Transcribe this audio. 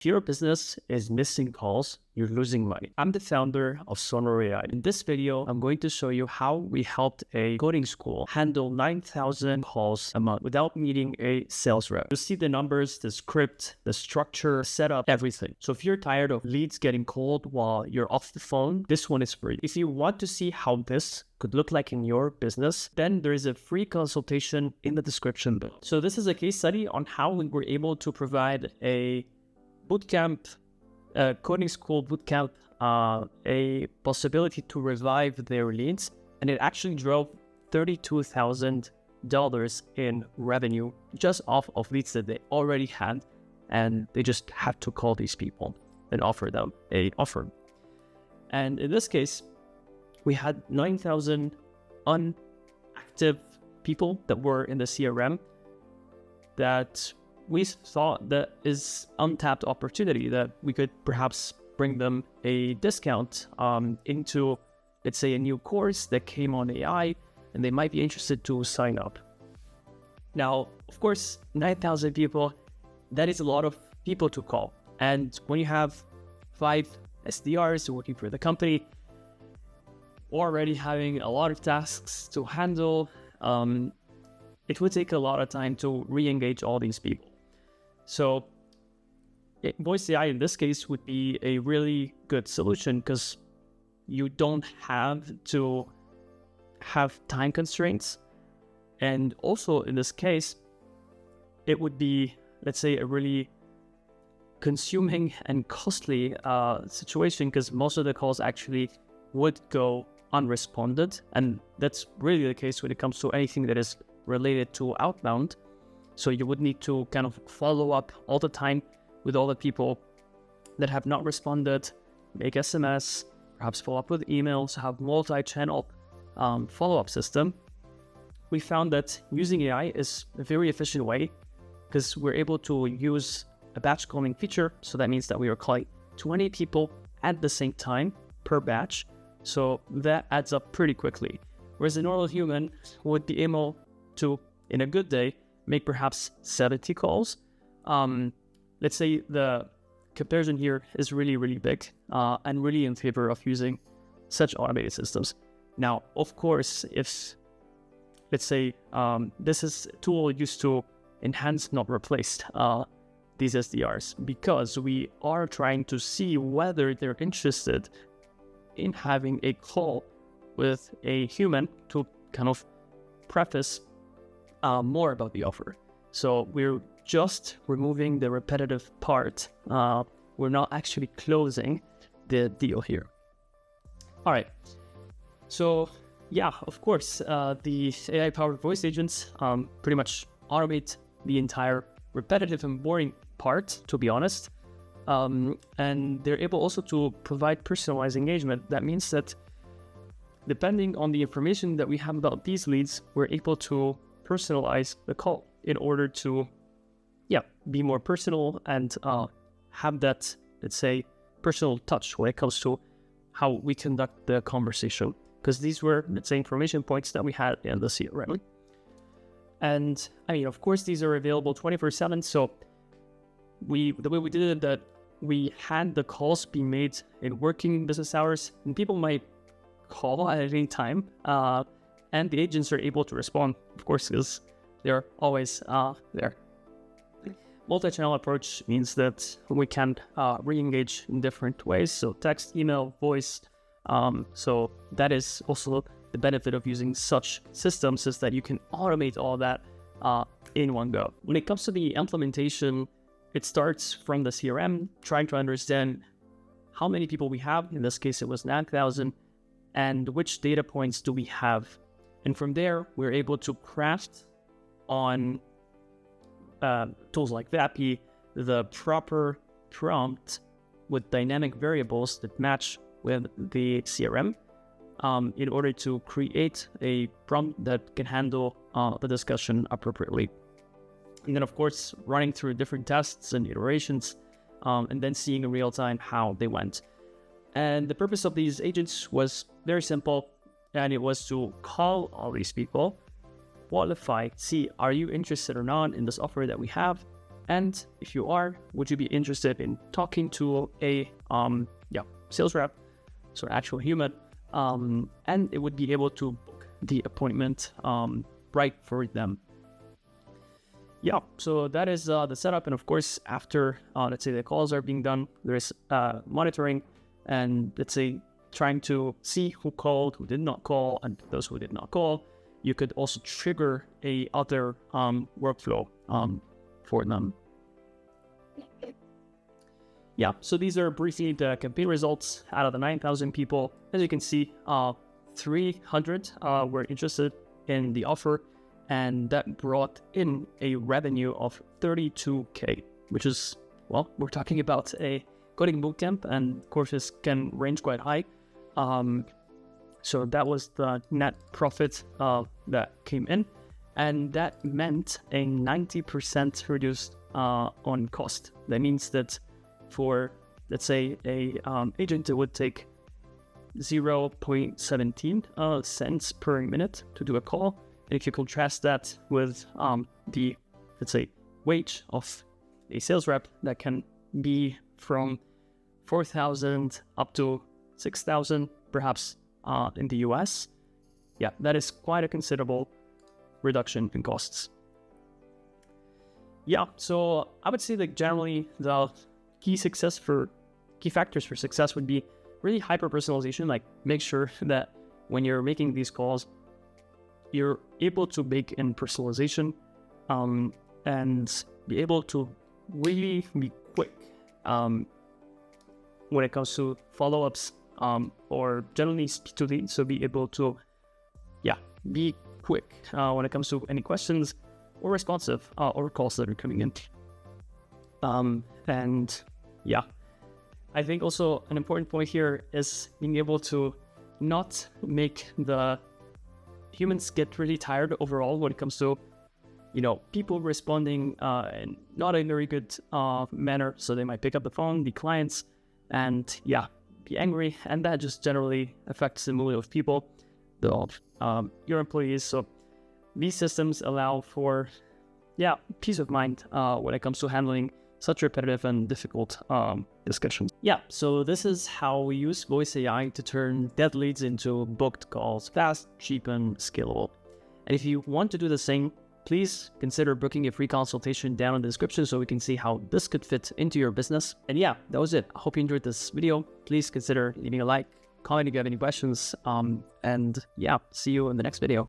If your business is missing calls, you're losing money. I'm the founder of Sonar AI. In this video, I'm going to show you how we helped a coding school handle 9,000 calls a month without needing a sales rep. You'll see the numbers, the script, the structure, setup, everything. So if you're tired of leads getting called while you're off the phone, this one is for you. If you want to see how this could look like in your business, then there is a free consultation in the description below. So this is a case study on how we were able to provide a bootcamp, coding school bootcamp, a possibility to revive their leads, and it actually drove $32,000 in revenue just off of leads that they already had, and they just had to call these people and offer them an offer. And in this case, we had 9,000 unactive people that were in the CRM that we thought that is untapped opportunity, that we could perhaps bring them a discount into, let's say, a new course that came on AI, and they might be interested to sign up. Now, of course, 9,000 people, that is a lot of people to call. And when you have 5 SDRs working for the company, already having a lot of tasks to handle, it would take a lot of time to re-engage all these people. So voice AI in this case would be a really good solution because you don't have to have time constraints. And also in this case, it would be, let's say, a really consuming and costly situation because most of the calls actually would go unresponded. And that's really the case when it comes to anything that is related to outbound. So you would need to kind of follow up all the time with all the people that have not responded, make SMS, perhaps follow up with emails, have multi-channel follow-up system. We found that using AI is a very efficient way because we're able to use a batch calling feature. So that means that we are calling 20 people at the same time per batch. So that adds up pretty quickly. Whereas a normal human would be able to, in a good day, make perhaps 70 calls. Let's say the comparison here is really, really big and really in favor of using such automated systems. Now, of course, if, let's say, this is a tool used to enhance, not replace these SDRs, because we are trying to see whether they're interested in having a call with a human to kind of preface more about the offer. So we're just removing the repetitive part. We're not actually closing the deal here. All right. So yeah, of course, the AI-powered voice agents pretty much automate the entire repetitive and boring part, to be honest. And they're able also to provide personalized engagement. That means that depending on the information that we have about these leads, we're able to personalize the call in order to, be more personal and have that, let's say, personal touch when it comes to how we conduct the conversation. Because these were, let's say, information points that we had in the CRM. And I mean, of course, these are available 24/7. So the way we did it, that we had the calls be made in working business hours, and people might call at any time, and the agents are able to respond, of course, because they're always there. Multi-channel approach means that we can re-engage in different ways, so text, email, voice. So that is also the benefit of using such systems, is that you can automate all that in one go. When it comes to the implementation, it starts from the CRM, trying to understand how many people we have. In this case, it was 9,000, and which data points do we have. And from there, we're able to craft on tools like Vappy the proper prompt with dynamic variables that match with the CRM in order to create a prompt that can handle the discussion appropriately. And then, of course, running through different tests and iterations, and then seeing in real time how they went. And the purpose of these agents was very simple, and it was to call all these people, qualify, see, are you interested or not in this offer that we have, And if you are, would you be interested in talking to a sales rep, so an actual human, and it would be able to book the appointment right for them. Yeah, so that is the setup. And of course, after, let's say the calls are being done, there's monitoring and let's say trying to see who called, who did not call, and those who did not call. You could also trigger a other workflow for them. Yeah, so these are briefly the campaign results out of the 9,000 people. As you can see, 300 were interested in the offer, and that brought in a revenue of 32K, which is, well, we're talking about a coding bootcamp, and courses can range quite high. So that was the net profit that came in, and that meant a 90% reduced on cost. That means that for, let's say, a agent, it would take 0.17 cents per minute to do a call. And if you contrast that with the, let's say, wage of a sales rep, that can be from 4,000 up to 6,000, perhaps in the US. Yeah, that is quite a considerable reduction in costs. Yeah, so I would say that generally the key factors for success would be really hyper-personalization. Like, make sure that when you're making these calls, you're able to bake in personalization and be able to really be quick when it comes to follow-ups or generally speak to leads. So be able to, be quick when it comes to any questions or responsive or calls that are coming in. I think also an important point here is being able to not make the humans get really tired overall when it comes to, people responding in not a very good manner. So they might pick up the phone, the clients, and be angry. And that just generally affects the mood of people, your employees. So these systems allow for, peace of mind when it comes to handling such repetitive and difficult discussions. Yeah, so this is how we use voice AI to turn dead leads into booked calls fast, cheap, and scalable. And if you want to do the same, please consider booking a free consultation down in the description so we can see how this could fit into your business. And that was it. I hope you enjoyed this video. Please consider leaving a like, comment if you have any questions, and see you in the next video.